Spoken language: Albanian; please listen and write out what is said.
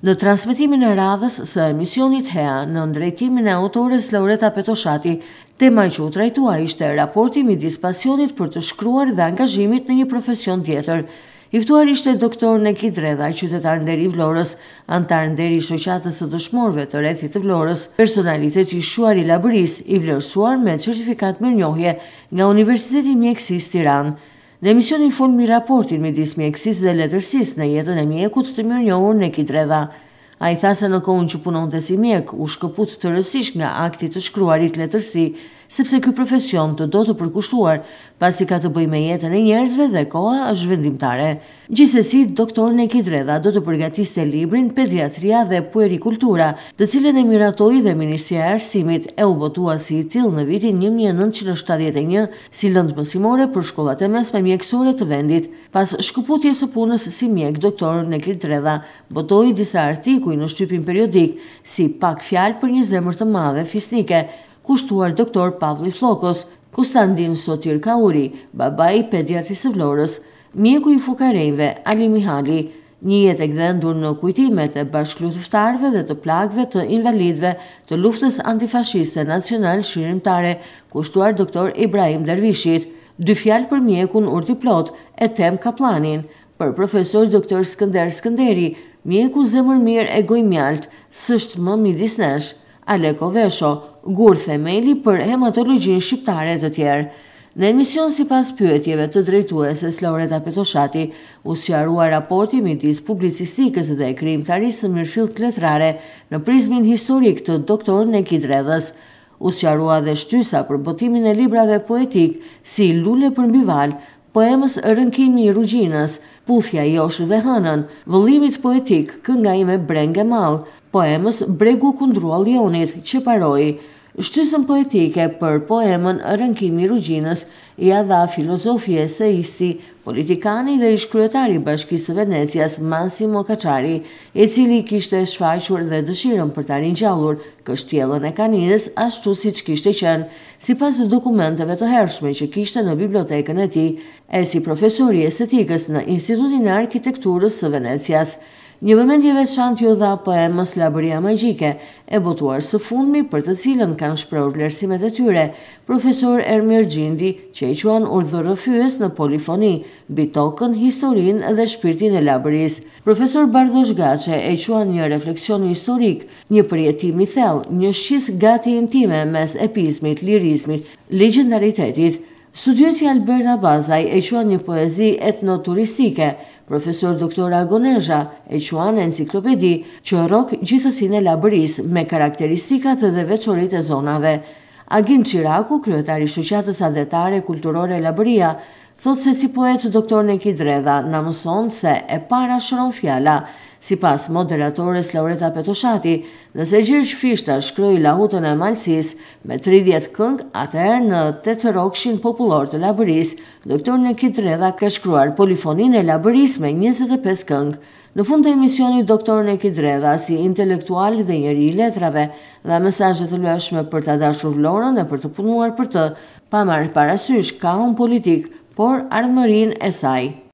Në transmetimin e radhës së emisionit HEA në drejtimin e autores Laureta Petoshati, tema që u trajtua ishte raporti midis pasionit për të shkruar dhe angazhimit në një profesion tjetër. I ftuar ishte doktor Neki Dredha, qytetar nderi i Vlorës, antar nderi i shoqatës së dëshmorëve të rrethit të Vlorës, personalitet i shuar i Labërisë, i vlerësuar me certifikat mirënjohje nga Universiteti i Mjekësisë Tiranë. Në emisionin folmi raportin midis mjekësisë dhe letërsisë në jetën e mjekut të mirënjohur Neki Dredha. Ai tha se në kohën që punonte si mjek u shkëput të rësisht nga akti të shkruarit letërsi, sepse ky profesion të do të përkushtuar, pasi ka të bëjë me jetën e njerëzve dhe koha është vendimtare. Gjithsesi, doktor Neki Dredha do të përgatiste librin Pediatria dhe Puerikultura, të cilën e miratoi dhe Ministria e Arsimit e u botua si i tillë në vitin 1971 si lëndë mësimore për shkollat e mesme mjekësore të vendit. Pas shkëputjes së punës si mjek, doktor Neki Dredha botoi disa artikuj në shtypin periodik, si Pak fjalë për një zemër të madhe fisnike, kushtuar doktor Pavli Flokos, Kustandin Sotir Kauri, babai i pediatrisë së Vlorës, mjeku i fukarejve Ali Mihali, një jetë e gdhendur në kujtimet e bashkëluftëtarëve dhe të plagëve të invalidëve të luftës antifashiste nacional shërimtare, kushtuar doktor Ibrahim Dervishit, 2 fjalë për mjekun Urtiplot e Tem Kaplanin, për profesor doktor Skënder Skënderi, mjeku zemërmirë e Gojmjalt, s'është më midis nesh, Aleko Vesho, gur themeli për hematologjin shqiptare të tjerë. Në emision sipas pyetjeve të drejtueses Laureta Petoshati, u sqarua raporti midis publicistikës dhe krijimtarisë së mirëfillt letrare në prizmin historik të doktor Neki Dredhës. U sqarua dhe shtysa për botimin e librave poetik si Lule për mbival, poemës Rënkimi i Rugjinës, Puthja Josh dhe Hënën, vëllimit poetik Kënga ime Brenge Mall, poemës Bregu kundrua Lionit, Qeparoi, shtysën poetike për poemën Rënkimi i Rugjinës ia dha filozofi eseisti, politikani dhe ish kryetari i Bashkisë së Venecias Massimo Cacciari, i cili kishte shfaqur dhe dëshirën për ta ringjallur kështjellën e kaninës ashtu siç kishte qenë, sipas dokumenteve të hershme që kishte në bibliotekën e tij, e si profesori estetikës në Institutin e Arkitekturës së Venecias. Një vëmendje veçantë ju dha poemës Labëria Magjike, e botuar së fundmi për të cilën kanë shprehur vlerësimet e tyre, profesor Ermir Gjindi, që e quan urdhërrëfyes në polifoni, mbi tokën, historinë dhe shpirtin e Labërisë. Profesor Bardosh Gaçe e quan një refleksion historik, një përjetim i thellë, një shqis gati intime mes epizmit, lirizmit, legjendaritetit. Studiuesi Alberta Bazaj e quan një poezi etnoturistike, profesor doktor Agonezha e quan enciklopedi që rrok gjithësinë e Labërisë me karakteristikat dhe veçoritë e zonave. Agim Çiraku, kryetari i shoqatës adhetare kulturore Labëria, thot se si poet doktor Neki Dredha na mëson se e para shëron fjala. Sipas moderatores Laureta Petoshati, nëse Gjergj Frishta shkroi Lahutën e Malësisë me 30 këngë, atëherë në tetërokshin popullor të Labërisë, doktor Neki Dredha ka shkruar polifoninë e Labërisë me 25 këngë. Në fund të emisionit, doktor Neki Dredha, si intelektual dhe njeri i letrave, dha mesazhe të lëshme për ta dashur Vlorën dhe për të punuar për të, pa marrë parasysh kahun politik, por ardhmërinë e saj.